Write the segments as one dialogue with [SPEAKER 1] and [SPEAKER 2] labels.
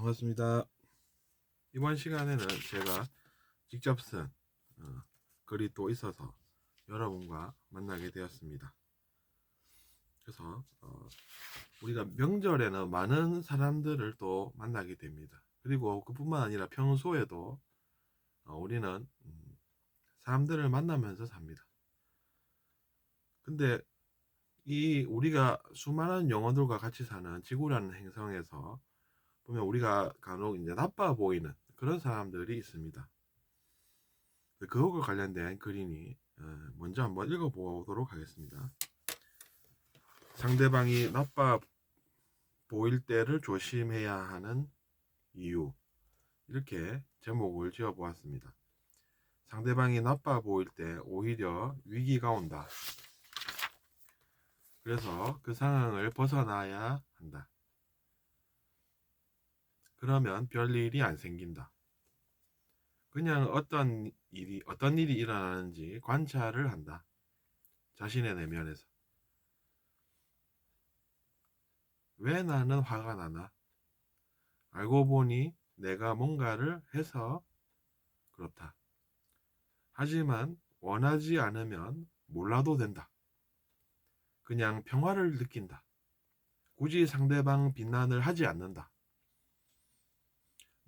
[SPEAKER 1] 반갑습니다. 이번 시간에는 제가 직접 쓴 글이 또 있어서 여러분과 만나게 되었습니다. 그래서 우리가 명절에는 많은 사람들을 또 만나게 됩니다. 그리고 그뿐만 아니라 평소에도 우리는 사람들을 만나면서 삽니다. 근데 이 우리가 수많은 영혼들과 같이 사는 지구라는 행성에서 보면 우리가 간혹 이제 나빠 보이는 그런 사람들이 있습니다. 그것과 관련된 글이니 먼저 한번 읽어보도록 하겠습니다. 상대방이 나빠 보일 때를 조심해야 하는 이유, 이렇게 제목을 지어 보았습니다. 상대방이 나빠 보일 때 오히려 위기가 온다. 그래서 그 상황을 벗어나야 한다. 그러면 별일이 안 생긴다. 그냥 어떤 일이 일어나는지 관찰을 한다. 자신의 내면에서. 왜 나는 화가 나나? 알고 보니 내가 뭔가를 해서 그렇다. 하지만 원하지 않으면 몰라도 된다. 그냥 평화를 느낀다. 굳이 상대방 비난을 하지 않는다.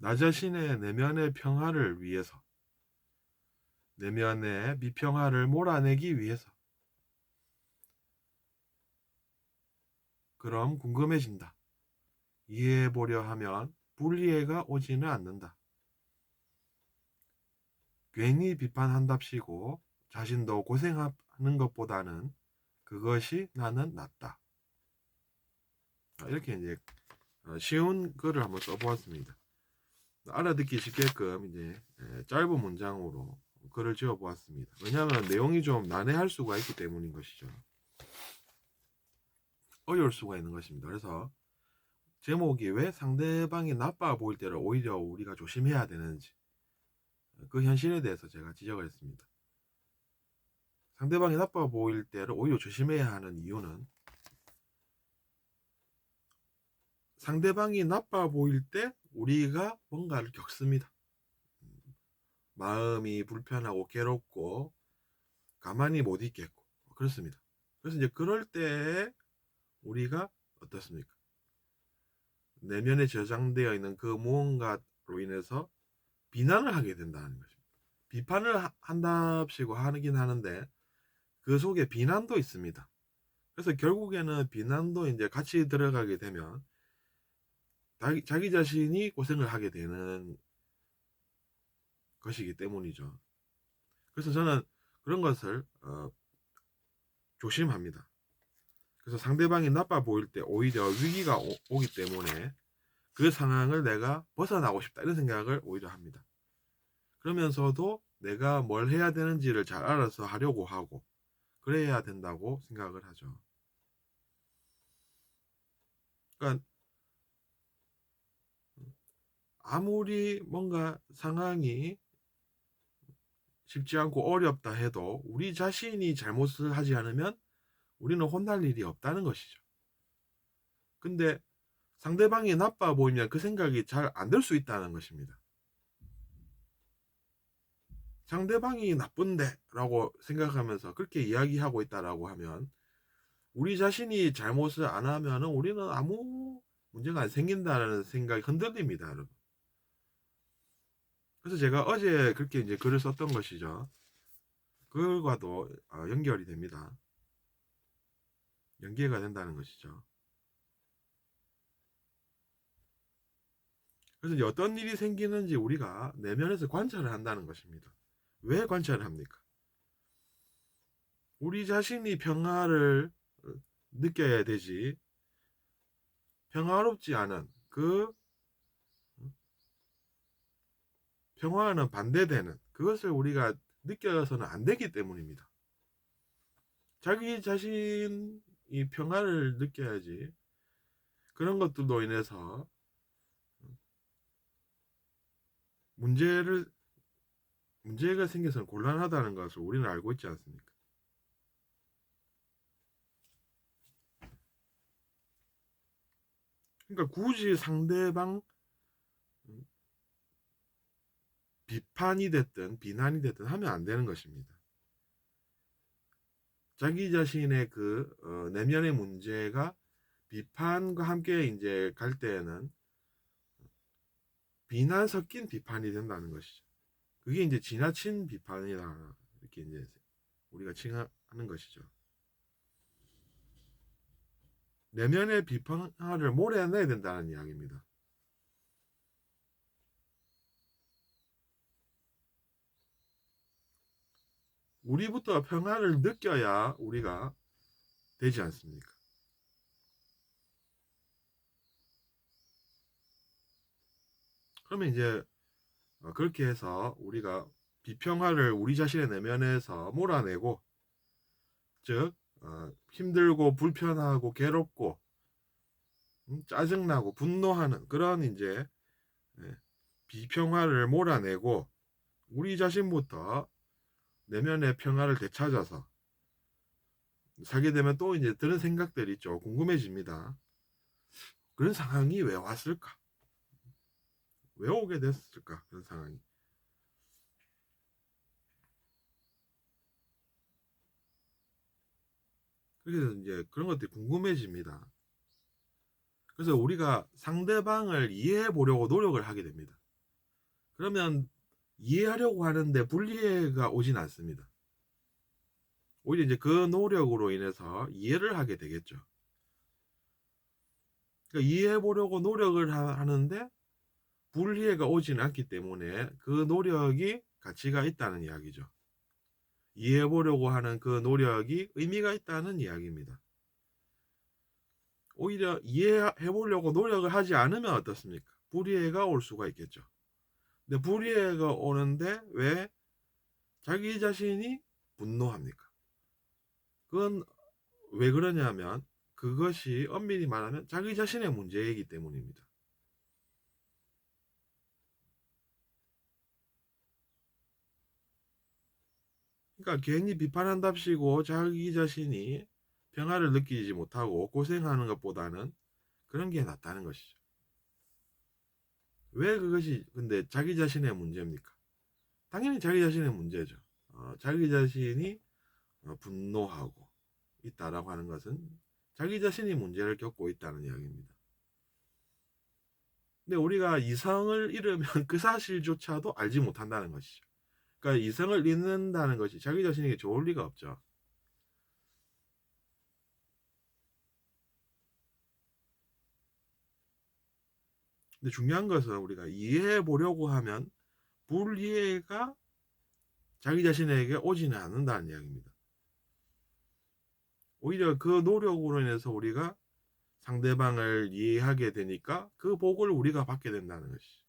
[SPEAKER 1] 나 자신의 내면의 평화를 위해서, 내면의 미평화를 몰아내기 위해서. 그럼 궁금해진다. 이해해보려 하면 불이해가 오지는 않는다. 괜히 비판한답시고 자신도 고생하는 것보다는 그것이 나는 낫다. 이렇게 이제 쉬운 글을 한번 써보았습니다. 알아듣기 쉽게끔 이제 짧은 문장으로 글을 지어보았습니다. 왜냐하면 내용이 좀 난해할 수가 있기 때문인 것이죠. 어려울 수가 있는 것입니다. 그래서 제목이 왜 상대방이 나빠 보일 때를 오히려 우리가 조심해야 되는지, 그 현실에 대해서 제가 지적을 했습니다. 상대방이 나빠 보일 때를 오히려 조심해야 하는 이유는 상대방이 나빠 보일 때 우리가 뭔가를 겪습니다. 마음이 불편하고 괴롭고 가만히 못 있겠고 그렇습니다. 그래서 이제 그럴 때 우리가 어떻습니까? 내면에 저장되어 있는 그 무언가로 인해서 비난을 하게 된다는 것입니다. 비판을 한답시고 하긴 하는데 그 속에 비난도 있습니다. 그래서 결국에는 비난도 이제 같이 들어가게 되면 자기 자신이 고생을 하게 되는 것이기 때문이죠. 그래서 저는 그런 것을 조심합니다. 그래서 상대방이 나빠 보일 때 오히려 위기가 오기 때문에 그 상황을 내가 벗어나고 싶다 이런 생각을 오히려 합니다. 그러면서도 내가 뭘 해야 되는지를 잘 알아서 하려고 하고 그래야 된다고 생각을 하죠. 그러니까 아무리 뭔가 상황이 쉽지 않고 어렵다 해도 우리 자신이 잘못을 하지 않으면 우리는 혼날 일이 없다는 것이죠. 근데 상대방이 나빠 보이면 그 생각이 잘 안 들 수 있다는 것입니다. 상대방이 나쁜데 라고 생각하면서 그렇게 이야기하고 있다라고 하면 우리 자신이 잘못을 안 하면 우리는 아무 문제가 안 생긴다는 생각이 흔들립니다, 여러분. 그래서 제가 어제 그렇게 이제 글을 썼던 것이죠. 그걸과도 연결이 됩니다. 연계가 된다는 것이죠. 그래서 이제 어떤 일이 생기는지 우리가 내면에서 관찰을 한다는 것입니다. 왜 관찰을 합니까? 우리 자신이 평화를 느껴야 되지, 평화롭지 않은 그 평화와는 반대되는 그것을 우리가 느껴서는 안 되기 때문입니다. 자기 자신이 평화를 느껴야지 그런 것들로 인해서 문제가 생겨서 곤란하다는 것을 우리는 알고 있지 않습니까? 그러니까 굳이 상대방 비판이 됐든 비난이 됐든 하면 안 되는 것입니다. 자기 자신의 그 내면의 문제가 비판과 함께 이제 갈 때에는 비난 섞인 비판이 된다는 것이죠. 그게 이제 지나친 비판이다 이렇게 이제 우리가 칭하는 것이죠. 내면의 비판을 몰아내야 된다는 이야기입니다. 우리부터 평안을 느껴야 우리가 되지 않습니까? 그러면 이제 그렇게 해서 우리가 비평화를 우리 자신의 내면에서 몰아내고, 즉 힘들고 불편하고 괴롭고 짜증나고 분노하는 그런 이제 비평화를 몰아내고 우리 자신부터 내면의 평화를 되찾아서 살게 되면 또 이제 드는 생각들이 있죠. 궁금해집니다. 그런 상황이 왜 왔을까? 왜 오게 됐을까? 그런 상황이. 그래서 이제 그런 것들이 궁금해집니다. 그래서 우리가 상대방을 이해해 보려고 노력을 하게 됩니다. 그러면 이해하려고 하는데 불이해가 오진 않습니다. 오히려 이제 그 노력으로 인해서 이해를 하게 되겠죠. 그러니까 이해해 보려고 노력을 하는데 불이해가 오진 않기 때문에 그 노력이 가치가 있다는 이야기죠. 이해해 보려고 하는 그 노력이 의미가 있다는 이야기입니다. 오히려 이해해 보려고 노력을 하지 않으면 어떻습니까? 불이해가 올 수가 있겠죠. 근데 불이해가 오는데 왜 자기 자신이 분노합니까? 그건 왜 그러냐면 그것이 엄밀히 말하면 자기 자신의 문제이기 때문입니다. 그러니까 괜히 비판한답시고 자기 자신이 평화를 느끼지 못하고 고생하는 것보다는 그런 게 낫다는 것이죠. 왜 그것이 근데 자기 자신의 문제입니까? 당연히 자기 자신의 문제죠. 자기 자신이 분노하고 있다라고 하는 것은 자기 자신이 문제를 겪고 있다는 이야기입니다. 근데 우리가 이성을 잃으면 그 사실조차도 알지 못한다는 것이죠. 그러니까 이성을 잃는다는 것이 자기 자신에게 좋을 리가 없죠. 근데 중요한 것은 우리가 이해해 보려고 하면 불이해가 자기 자신에게 오지는 않는다는 이야기입니다. 오히려 그 노력으로 인해서 우리가 상대방을 이해하게 되니까 그 복을 우리가 받게 된다는 것이죠.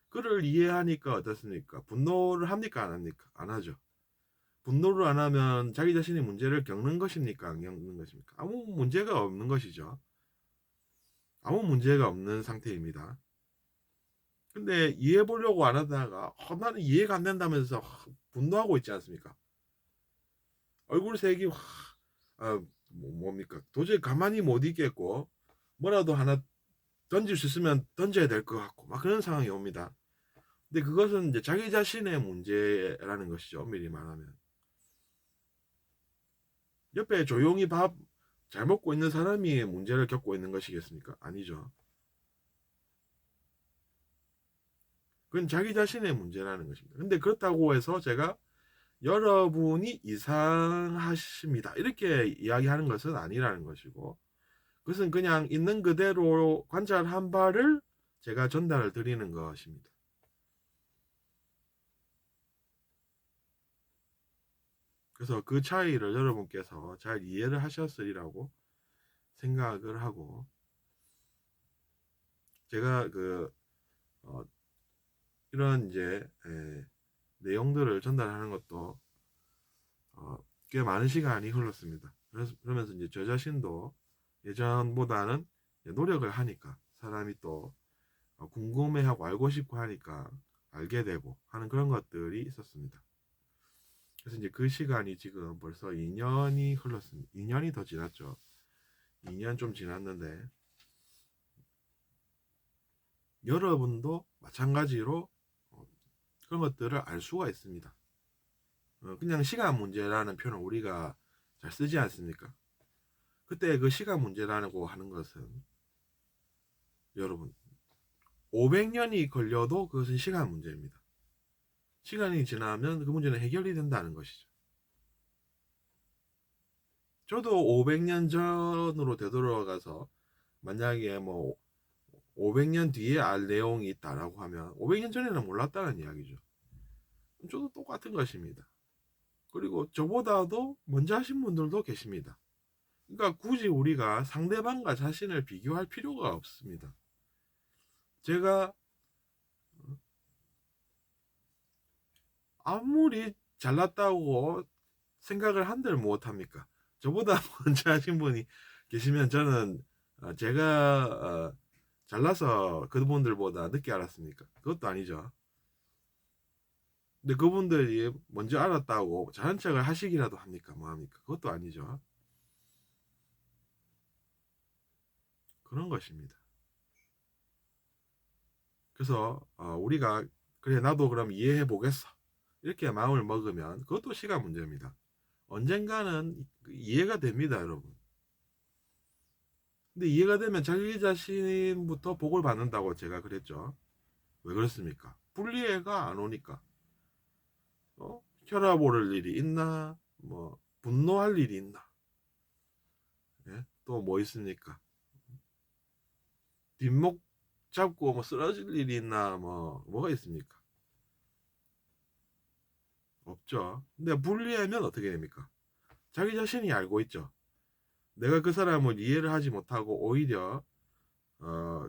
[SPEAKER 1] 그를 이해하니까 어떻습니까? 분노를 합니까? 안 합니까? 안 하죠. 분노를 안 하면 자기 자신이 문제를 겪는 것입니까? 안 겪는 것입니까? 아무 문제가 없는 것이죠. 아무 문제가 없는 상태입니다. 근데 이해해 보려고 안 하다가 나는 이해가 안 된다면서 분노하고 있지 않습니까? 얼굴색이 뭡니까? 도저히 가만히 못 있겠고 뭐라도 하나 던질 수 있으면 던져야 될 것 같고 막 그런 상황이 옵니다. 근데 그것은 이제 자기 자신의 문제라는 것이죠. 미리 말하면. 옆에 조용히 밥 잘 먹고 있는 사람이 문제를 겪고 있는 것이겠습니까? 아니죠. 그건 자기 자신의 문제라는 것입니다. 근데 그렇다고 해서 제가 여러분이 이상하십니다. 이렇게 이야기하는 것은 아니라는 것이고, 그것은 그냥 있는 그대로 관찰한 바를 제가 전달을 드리는 것입니다. 그래서 그 차이를 여러분께서 잘 이해를 하셨으리라고 생각을 하고, 제가 이런 이제 내용들을 전달하는 것도 꽤 많은 시간이 흘렀습니다. 그러면서 이제 저 자신도 예전보다는 노력을 하니까 사람이 또 궁금해하고 알고 싶고 하니까 알게 되고 하는 그런 것들이 있었습니다. 그래서 이제 그 시간이 지금 벌써 2년이 흘렀습니다. 2년이 더 지났죠. 2년 좀 지났는데 여러분도 마찬가지로 그런 것들을 알 수가 있습니다. 그냥 시간 문제라는 표현을 우리가 잘 쓰지 않습니까? 그때 그 시간 문제라고 하는 것은 여러분 500년이 걸려도 그것은 시간 문제입니다. 시간이 지나면 그 문제는 해결이 된다는 것이죠. 저도 500년 전으로 되돌아가서 만약에 뭐 500년 뒤에 알 내용이 있다라고 하면 500년 전에는 몰랐다는 이야기죠. 저도 똑같은 것입니다. 그리고 저보다도 먼저 하신 분들도 계십니다. 그러니까 굳이 우리가 상대방과 자신을 비교할 필요가 없습니다. 제가 아무리 잘났다고 생각을 한들 못합니까? 저보다 먼저 하신 분이 계시면 저는 제가 잘나서 그분들보다 늦게 알았습니까? 그것도 아니죠. 근데 그분들이 먼저 알았다고 잘한 척을 하시기라도 합니까? 뭐합니까? 그것도 아니죠. 그런 것입니다. 그래서 우리가 그래 나도 그럼 이해해 보겠어 이렇게 마음을 먹으면 그것도 시간 문제입니다. 언젠가는 이해가 됩니다, 여러분. 근데 이해가 되면 자기 자신부터 복을 받는다고 제가 그랬죠. 왜 그렇습니까? 분리해가 안 오니까. 혈압 오를 일이 있나? 뭐 분노할 일이 있나? 예? 또 뭐 있습니까? 뒷목 잡고 뭐 쓰러질 일이 있나? 뭐가 있습니까? 없죠. 근데 분리하면 어떻게 됩니까? 자기 자신이 알고 있죠. 내가 그 사람을 이해를 하지 못하고 오히려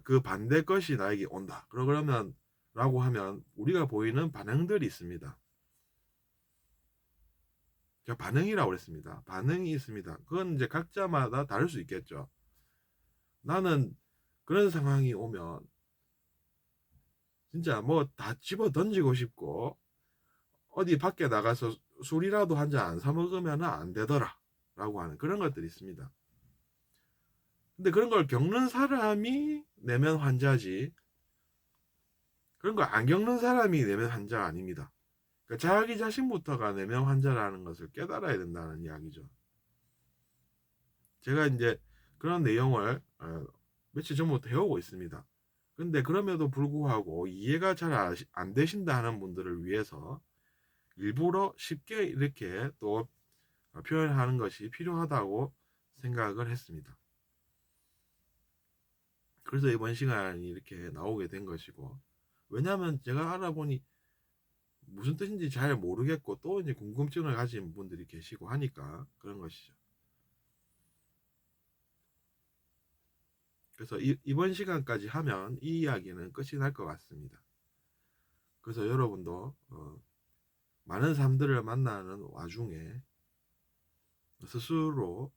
[SPEAKER 1] 그 반대 것이 나에게 온다. 그러면 라고 하면 우리가 보이는 반응들이 있습니다. 제가 반응이라고 그랬습니다. 반응이 있습니다. 그건 이제 각자마다 다를 수 있겠죠. 나는 그런 상황이 오면 진짜 뭐 다 집어 던지고 싶고 어디 밖에 나가서 술이라도 한 잔 안 사 먹으면 안 되더라 라고 하는 그런 것들이 있습니다. 근데 그런 걸 겪는 사람이 내면 환자지 그런 걸 안 겪는 사람이 내면 환자가 아닙니다. 그러니까 자기 자신부터가 내면 환자라는 것을 깨달아야 된다는 이야기죠. 제가 이제 그런 내용을 며칠 전부터 해오고 있습니다. 근데 그럼에도 불구하고 이해가 잘 안 되신다 하는 분들을 위해서 일부러 쉽게 이렇게 또 표현하는 것이 필요하다고 생각을 했습니다. 그래서 이번 시간이 이렇게 나오게 된 것이고, 왜냐하면 제가 알아보니 무슨 뜻인지 잘 모르겠고 또 이제 궁금증을 가진 분들이 계시고 하니까 그런 것이죠. 그래서 이번 시간까지 하면 이 이야기는 끝이 날 것 같습니다. 그래서 여러분도 많은 사람들을 만나는 와중에 스스로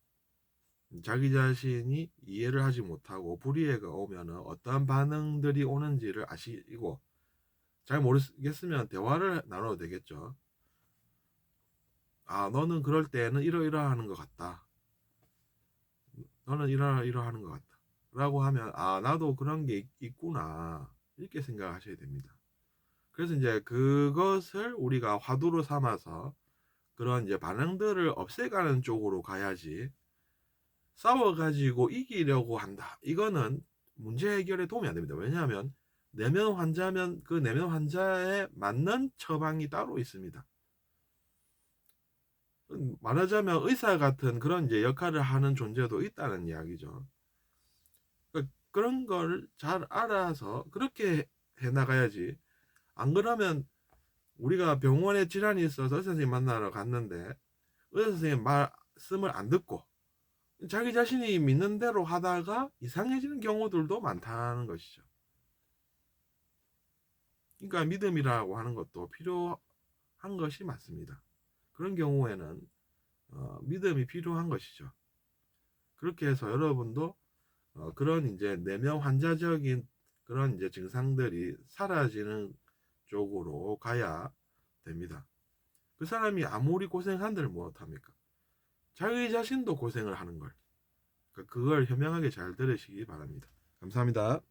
[SPEAKER 1] 자기 자신이 이해를 하지 못하고 불이해가 오면 어떠한 반응들이 오는지를 아시고 잘 모르겠으면 대화를 나눠도 되겠죠. 너는 그럴 때는 이러이러하는 것 같다. 너는 이러이러하는 것 같다. 라고 하면 나도 그런 게 있구나. 이렇게 생각하셔야 됩니다. 그래서 이제 그것을 우리가 화두로 삼아서 그런 이제 반응들을 없애가는 쪽으로 가야지 싸워가지고 이기려고 한다. 이거는 문제 해결에 도움이 안 됩니다. 왜냐하면 내면 환자면 그 내면 환자에 맞는 처방이 따로 있습니다. 말하자면 의사 같은 그런 이제 역할을 하는 존재도 있다는 이야기죠. 그런 걸 잘 알아서 그렇게 해 나가야지. 안 그러면 우리가 병원에 질환이 있어서 의사 선생님 만나러 갔는데 의사 선생님 말씀을 안 듣고 자기 자신이 믿는 대로 하다가 이상해지는 경우들도 많다는 것이죠. 그러니까 믿음이라고 하는 것도 필요한 것이 맞습니다. 그런 경우에는 믿음이 필요한 것이죠. 그렇게 해서 여러분도 그런 이제 내면 환자적인 그런 이제 증상들이 사라지는 쪽으로 가야 됩니다. 그 사람이 아무리 고생한들 못합니까? 자기 자신도 고생을 하는 걸. 그걸 현명하게 잘 들으시기 바랍니다. 감사합니다.